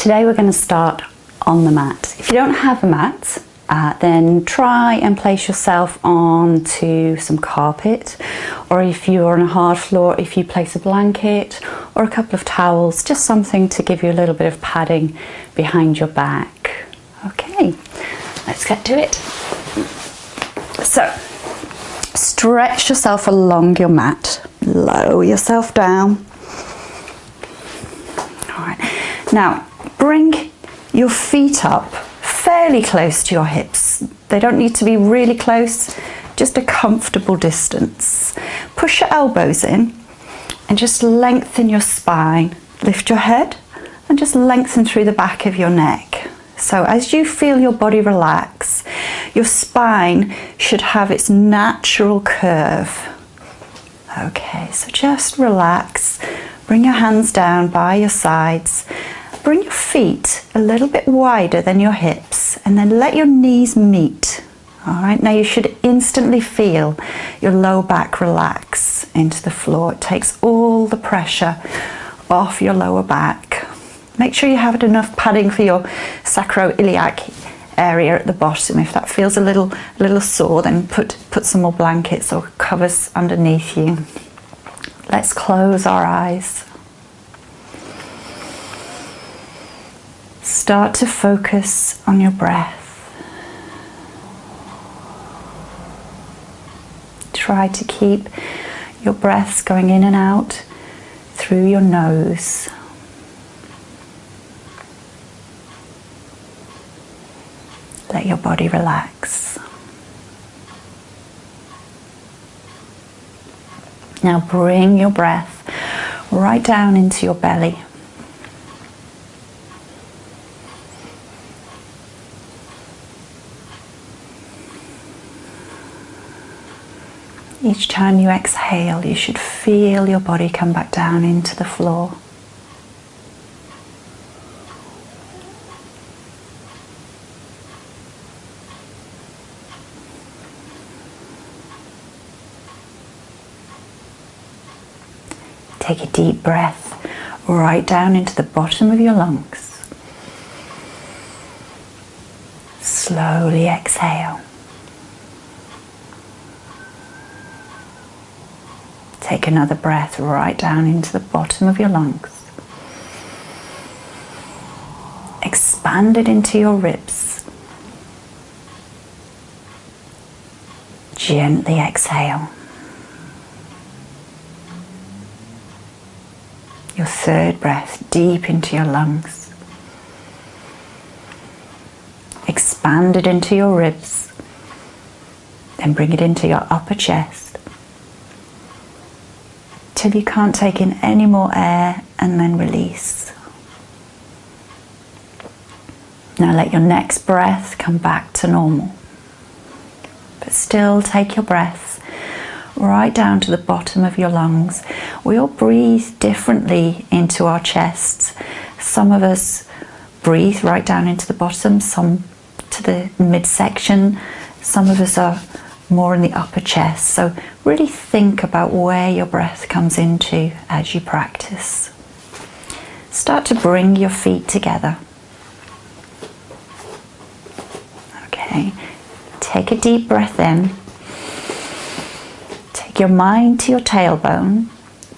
today we're going to start on the mat. If you don't have a mat, then try and place yourself onto some carpet, or if you're on a hard floor, if you place a blanket or a couple of towels, just something to give you a little bit of padding behind your back. Okay, let's get to it. So stretch yourself along your mat, lower yourself down. All right, now bring your feet up fairly close to your hips. They don't need to be really close, just a comfortable distance. Push your elbows in and just lengthen your spine. Lift your head and just lengthen through the back of your neck. So as you feel your body relax, your spine should have its natural curve. Okay, so just relax. Bring your hands down by your sides. Bring your feet a little bit wider than your hips and then let your knees meet. All right, now you should instantly feel your lower back relax into the floor. It takes all the pressure off your lower back. Make sure you have enough padding for your sacroiliac area at the bottom. If that feels a little sore, then put some more blankets or covers underneath you. Let's close our eyes. Start to focus on your breath. Try to keep your breaths going in and out through your nose. Let your body relax. Now bring your breath right down into your belly. Each time you exhale, you should feel your body come back down into the floor. Take a deep breath right down into the bottom of your lungs. Slowly exhale. Take another breath right down into the bottom of your lungs. Expand it into your ribs. Gently exhale. Your third breath deep into your lungs. Expand it into your ribs. Then bring it into your upper chest. Till you can't take in any more air, and then release. Now let your next breath come back to normal. But still take your breath right down to the bottom of your lungs. We all breathe differently into our chests. Some of us breathe right down into the bottom, some to the midsection. Some of us are more in the upper chest. So really think about where your breath comes into as you practice. Start to bring your feet together. Okay, take a deep breath in. Take your mind to your tailbone.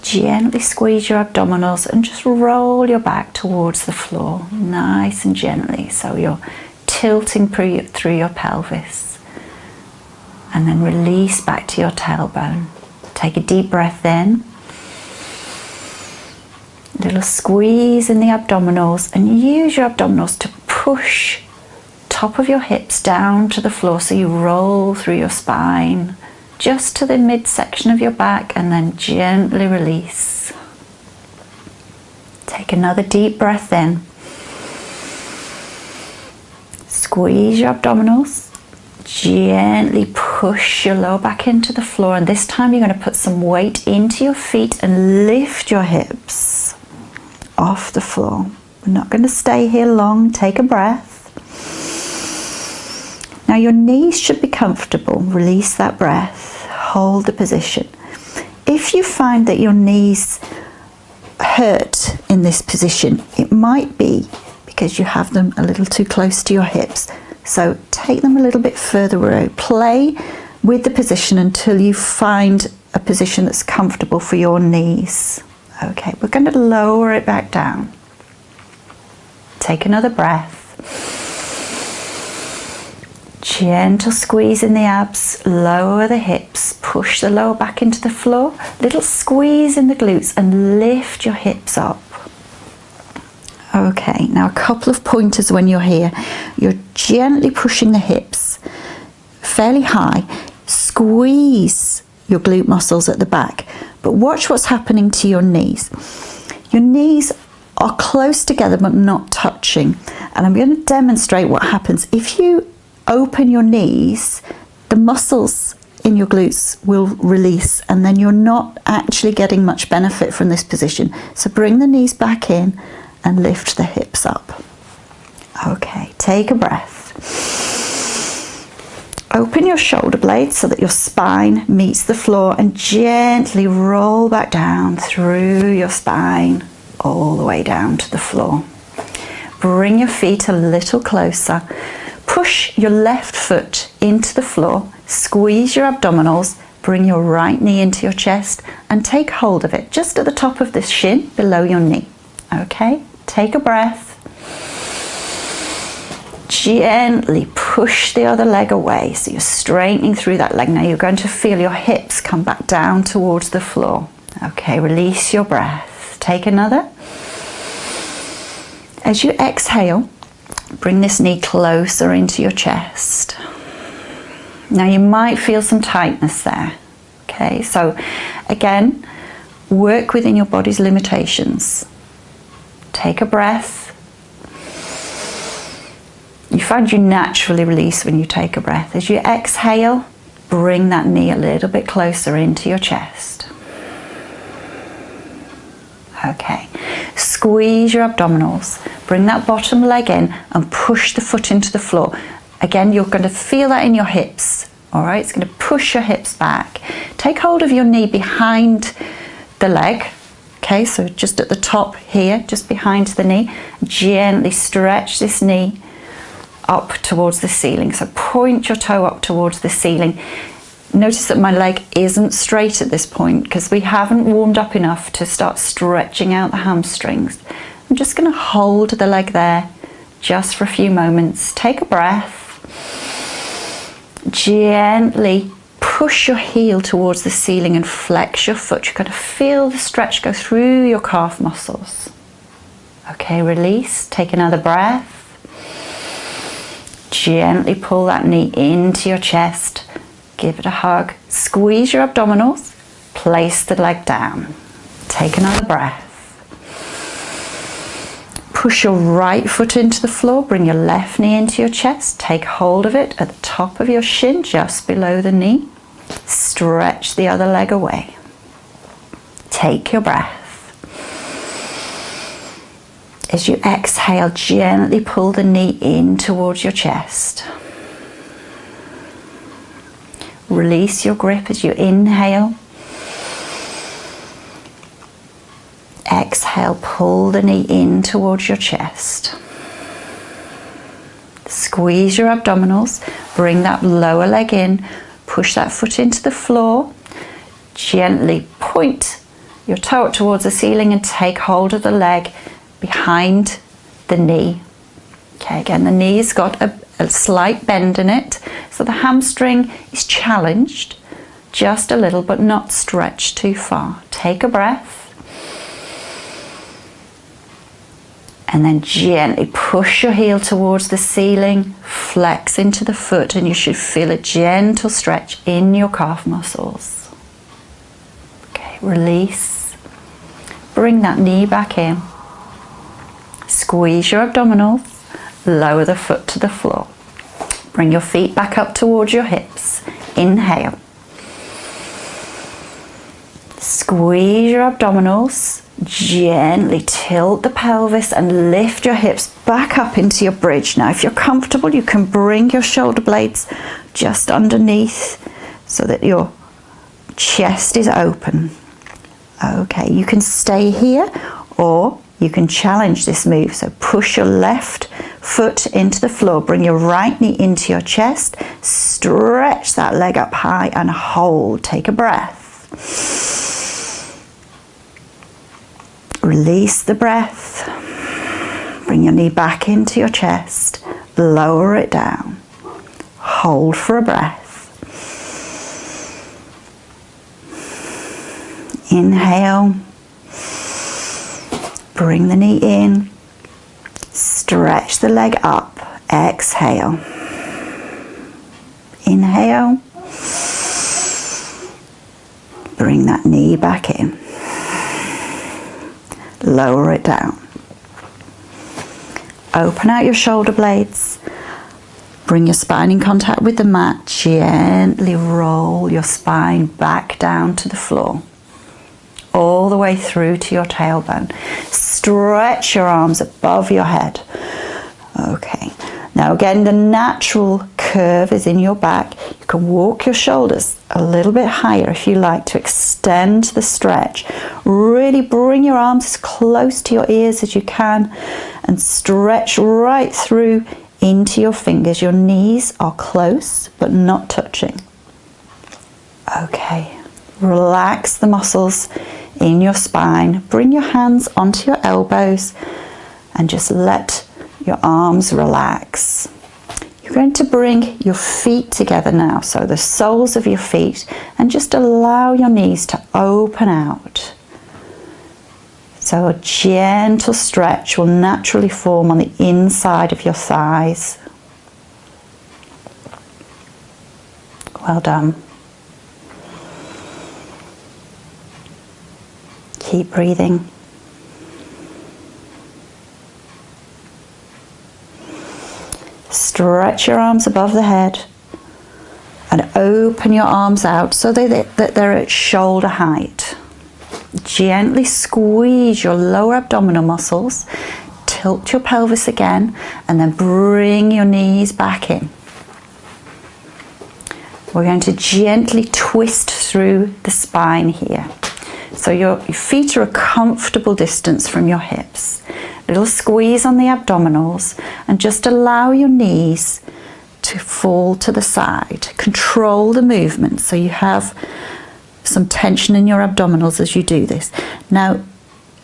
Gently squeeze your abdominals and just roll your back towards the floor, nice and gently, so you're tilting through your pelvis. And then release back to your tailbone. Take a deep breath in. Little squeeze in the abdominals, and use your abdominals to push top of your hips down to the floor so you roll through your spine just to the midsection of your back, and then gently release. Take another deep breath in. Squeeze your abdominals. Gently push your lower back into the floor, and this time you're going to put some weight into your feet and lift your hips off the floor. We're not going to stay here long. Take a breath. Now your knees should be comfortable. Release that breath. Hold the position. If you find that your knees hurt in this position, it might be because you have them a little too close to your hips. So take them a little bit further away. Play with the position until you find a position that's comfortable for your knees. Okay, we're going to lower it back down. Take another breath. Gentle squeeze in the abs, lower the hips, push the lower back into the floor, little squeeze in the glutes and lift your hips up. Okay, now a couple of pointers when you're here. You're gently pushing the hips fairly high, squeeze your glute muscles at the back, but watch what's happening to your knees. Your knees are close together but not touching, and I'm going to demonstrate what happens if you open your knees. The muscles in your glutes will release and then you're not actually getting much benefit from this position. So bring the knees back in and lift the hips up. Okay, take a breath. Open your shoulder blades so that your spine meets the floor and gently roll back down through your spine all the way down to the floor. Bring your feet a little closer. Push your left foot into the floor, squeeze your abdominals, bring your right knee into your chest and take hold of it just at the top of the shin below your knee. Okay, take a breath. Gently push the other leg away so you're straightening through that leg. Now you're going to feel your hips come back down towards the floor. Okay, release your breath. Take another. As you exhale, bring this knee closer into your chest. Now you might feel some tightness there. Okay, so again, work within your body's limitations. Take a breath. You find you naturally release when you take a breath. As you exhale, bring that knee a little bit closer into your chest. Okay, squeeze your abdominals, bring that bottom leg in and push the foot into the floor. Again, you're going to feel that in your hips, all right? It's going to push your hips back. Take hold of your knee behind the leg, okay? So just at the top here, just behind the knee. Gently stretch this knee up towards the ceiling. So point your toe up towards the ceiling. Notice that my leg isn't straight at this point because we haven't warmed up enough to start stretching out the hamstrings. I'm just going to hold the leg there just for a few moments. Take a breath. Gently push your heel towards the ceiling and flex your foot. You're going to feel the stretch go through your calf muscles. Okay, release. Take another breath. Gently pull that knee into your chest. Give it a hug. Squeeze your abdominals. Place the leg down. Take another breath. Push your right foot into the floor. Bring your left knee into your chest. Take hold of it at the top of your shin, just below the knee. Stretch the other leg away. Take your breath. As you exhale, gently pull the knee in towards your chest. Release your grip as you inhale. Exhale, pull the knee in towards your chest. Squeeze your abdominals, bring that lower leg in, push that foot into the floor. Gently point your toe up towards the ceiling and take hold of the leg behind the knee. Okay, again, the knee's got a slight bend in it, so the hamstring is challenged just a little, but not stretched too far. Take a breath. And then gently push your heel towards the ceiling, flex into the foot, and you should feel a gentle stretch in your calf muscles. Okay, release. Bring that knee back in. Squeeze your abdominals, lower the foot to the floor. Bring your feet back up towards your hips. Inhale. Squeeze your abdominals, gently tilt the pelvis and lift your hips back up into your bridge. Now, if you're comfortable, you can bring your shoulder blades just underneath so that your chest is open. Okay, you can stay here or You can challenge this move, so push your left foot into the floor, bring your right knee into your chest, stretch that leg up high and hold. Take a breath. Release the breath. Bring your knee back into your chest, lower it down. Hold for a breath. Inhale. Bring the knee in, stretch the leg up, exhale. Inhale, bring that knee back in, lower it down. Open out your shoulder blades, bring your spine in contact with the mat, gently roll your spine back down to the floor. All the way through to your tailbone. Stretch your arms above your head. Okay, now again, the natural curve is in your back. You can walk your shoulders a little bit higher if you like to extend the stretch. Really bring your arms as close to your ears as you can and stretch right through into your fingers. Your knees are close but not touching. Okay, relax the muscles in your spine. Bring your hands onto your elbows and just let your arms relax. You're going to bring your feet together now, so the soles of your feet, and just allow your knees to open out. So a gentle stretch will naturally form on the inside of your thighs. Well done. Keep breathing. Stretch your arms above the head and open your arms out so that they're at shoulder height. Gently squeeze your lower abdominal muscles, tilt your pelvis again, and then bring your knees back in. We're going to gently twist through the spine here. So your feet are a comfortable distance from your hips. A little squeeze on the abdominals and just allow your knees to fall to the side. Control the movement so you have some tension in your abdominals as you do this. Now,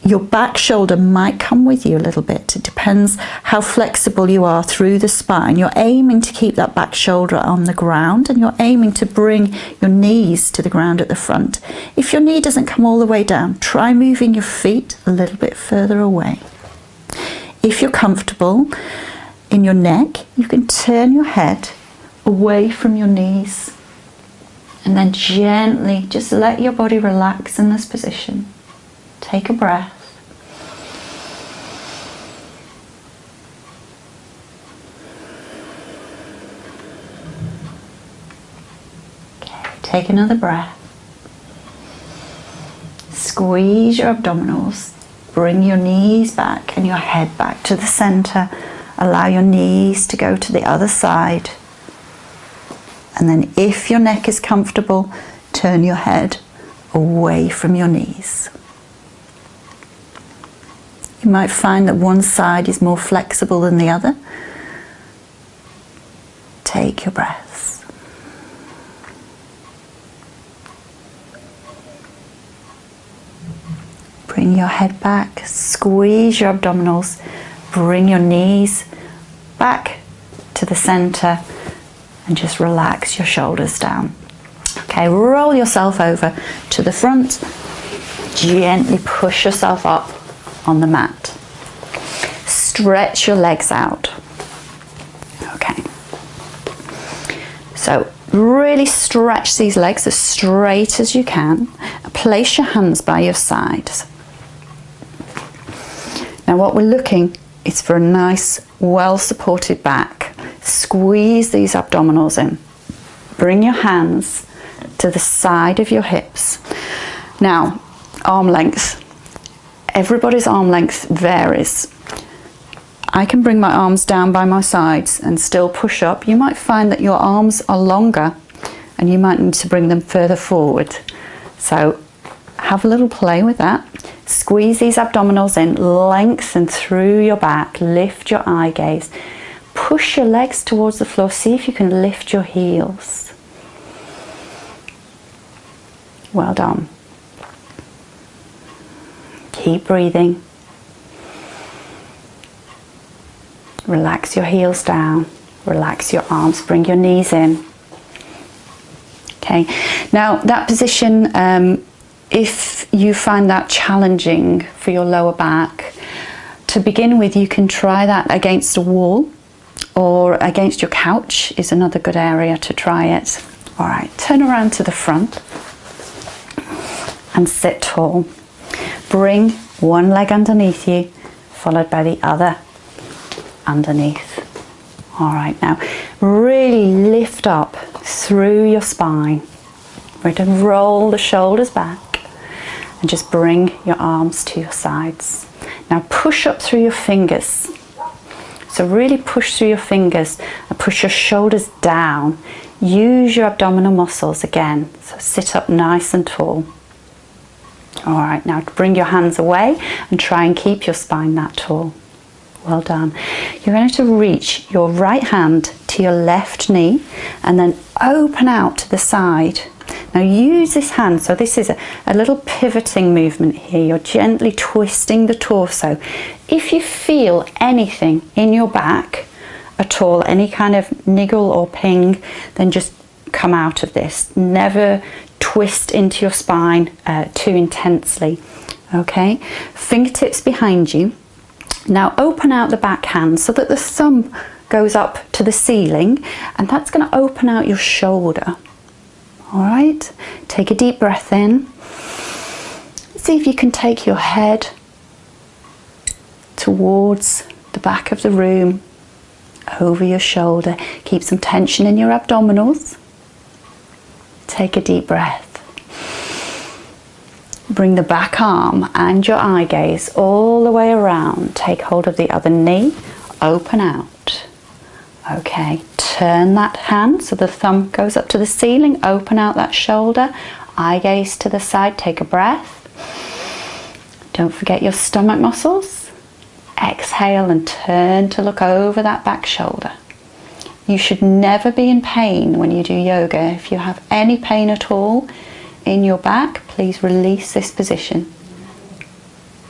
your back shoulder might come with you a little bit. It depends how flexible you are through the spine. You're aiming to keep that back shoulder on the ground and you're aiming to bring your knees to the ground at the front. If your knee doesn't come all the way down, try moving your feet a little bit further away. If you're comfortable in your neck, you can turn your head away from your knees and then gently just let your body relax in this position. Take a breath. Okay, take another breath. Squeeze your abdominals. Bring your knees back and your head back to the center. Allow your knees to go to the other side. And then if your neck is comfortable, turn your head away from your knees. You might find that one side is more flexible than the other. Take your breaths. Bring your head back, squeeze your abdominals, bring your knees back to the center and just relax your shoulders down. Okay, roll yourself over to the front, gently push yourself up on the mat. Stretch your legs out. Okay. So really stretch these legs as straight as you can. Place your hands by your sides. Now what we're looking is for a nice, well-supported back. Squeeze these abdominals in. Bring your hands to the side of your hips. Now, arm length. Everybody's arm length varies. I can bring my arms down by my sides and still push up. You might find that your arms are longer and you might need to bring them further forward. So have a little play with that. Squeeze these abdominals in, lengthen through your back, lift your eye gaze. Push your legs towards the floor, see if you can lift your heels. Well done. Keep breathing. Relax your heels down, relax your arms, bring your knees in. Okay, now that position, if you find that challenging for your lower back, to begin with you can try that against a wall or against your couch is another good area to try it. All right, turn around to the front and sit tall. Bring one leg underneath you, followed by the other underneath. All right, now really lift up through your spine. We're going to roll the shoulders back and just bring your arms to your sides. Now push up through your fingers. So really push through your fingers and push your shoulders down. Use your abdominal muscles again. So sit up nice and tall. All right, now bring your hands away and try and keep your spine that tall. Well done. You're going to reach your right hand to your left knee and then open out to the side. Now use this hand, so this is a little pivoting movement here. You're gently twisting the torso. If you feel anything in your back at all, any kind of niggle or ping, then just come out of this. Never twist into your spine too intensely. Okay, fingertips behind you. Now open out the back hand so that the thumb goes up to the ceiling, and that's going to open out your shoulder. All right, take a deep breath in. See if you can take your head towards the back of the room, over your shoulder. Keep some tension in your abdominals. Take a deep breath. Bring the back arm and your eye gaze all the way around. Take hold of the other knee, open out. Okay, turn that hand so the thumb goes up to the ceiling, open out that shoulder, eye gaze to the side, take a breath. Don't forget your stomach muscles. Exhale and turn to look over that back shoulder. You should never be in pain when you do yoga. If you have any pain at all in your back, please release this position.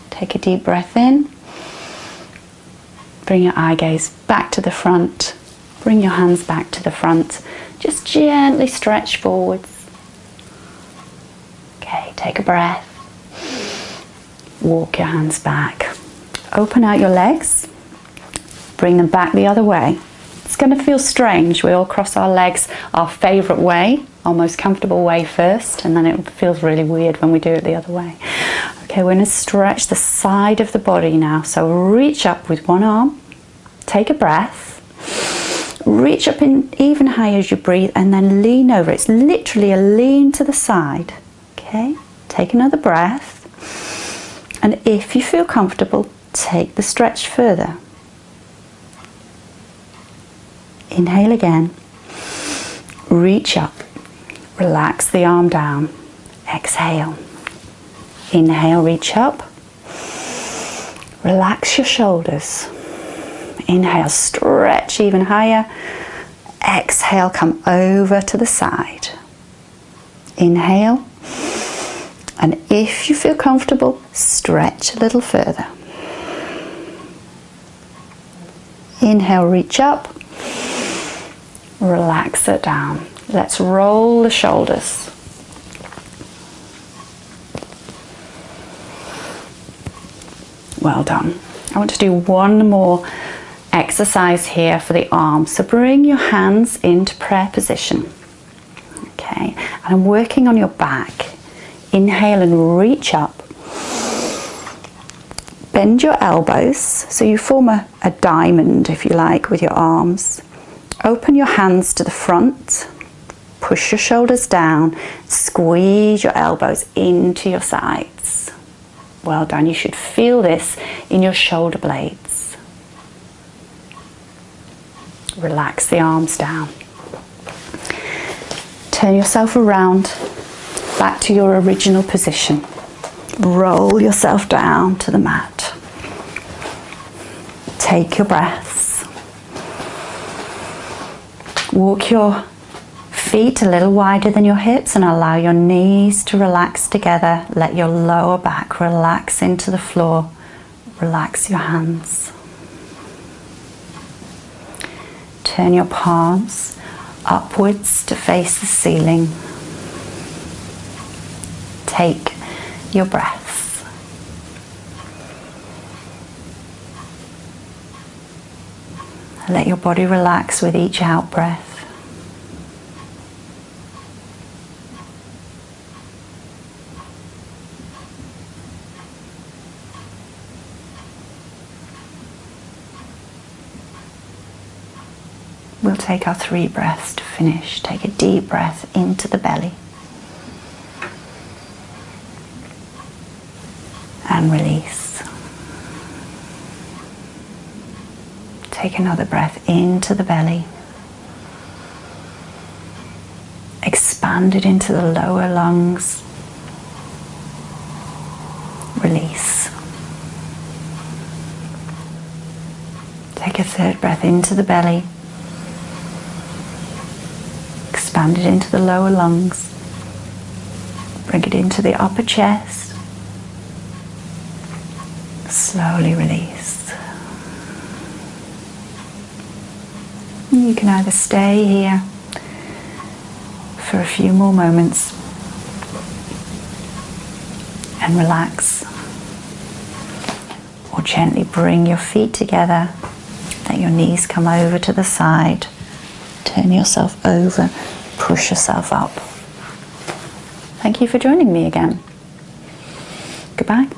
Take a deep breath in. Bring your eye gaze back to the front. Bring your hands back to the front. Just gently stretch forwards. Okay, take a breath. Walk your hands back. Open out your legs. Bring them back the other way. It's going to feel strange. We all cross our legs our favourite way, our most comfortable way first, and then it feels really weird when we do it the other way. Okay, we're going to stretch the side of the body now. So reach up with one arm, take a breath, reach up in even higher as you breathe, and then lean over. It's literally a lean to the side. Okay, take another breath, and if you feel comfortable, take the stretch further. Inhale again, reach up, relax the arm down, exhale, inhale, reach up, relax your shoulders, inhale, stretch even higher, exhale, come over to the side, inhale, and if you feel comfortable, stretch a little further, inhale, reach up, relax it down. Let's roll the shoulders. Well done. I want to do one more exercise here for the arms. So bring your hands into prayer position. Okay, and I'm working on your back. Inhale and reach up. Bend your elbows so you form a diamond, if you like, with your arms. Open your hands to the front, push your shoulders down, squeeze your elbows into your sides. Well done, you should feel this in your shoulder blades. Relax the arms down. Turn yourself around back to your original position. Roll yourself down to the mat. Take your breaths. Walk your feet a little wider than your hips and allow your knees to relax together. Let your lower back relax into the floor. Relax your hands. Turn your palms upwards to face the ceiling. Take your breaths. Let your body relax with each out breath. We'll take our 3 breaths to finish. Take a deep breath into the belly. And release. Take another breath into the belly. Expand it into the lower lungs. Release. Take a 3rd breath into the belly. Expand it into the lower lungs. Bring it into the upper chest. Slowly release. You can either stay here for a few more moments and relax, or gently bring your feet together. Let your knees come over to the side. Turn yourself over. Push yourself up. Thank you for joining me again. Goodbye.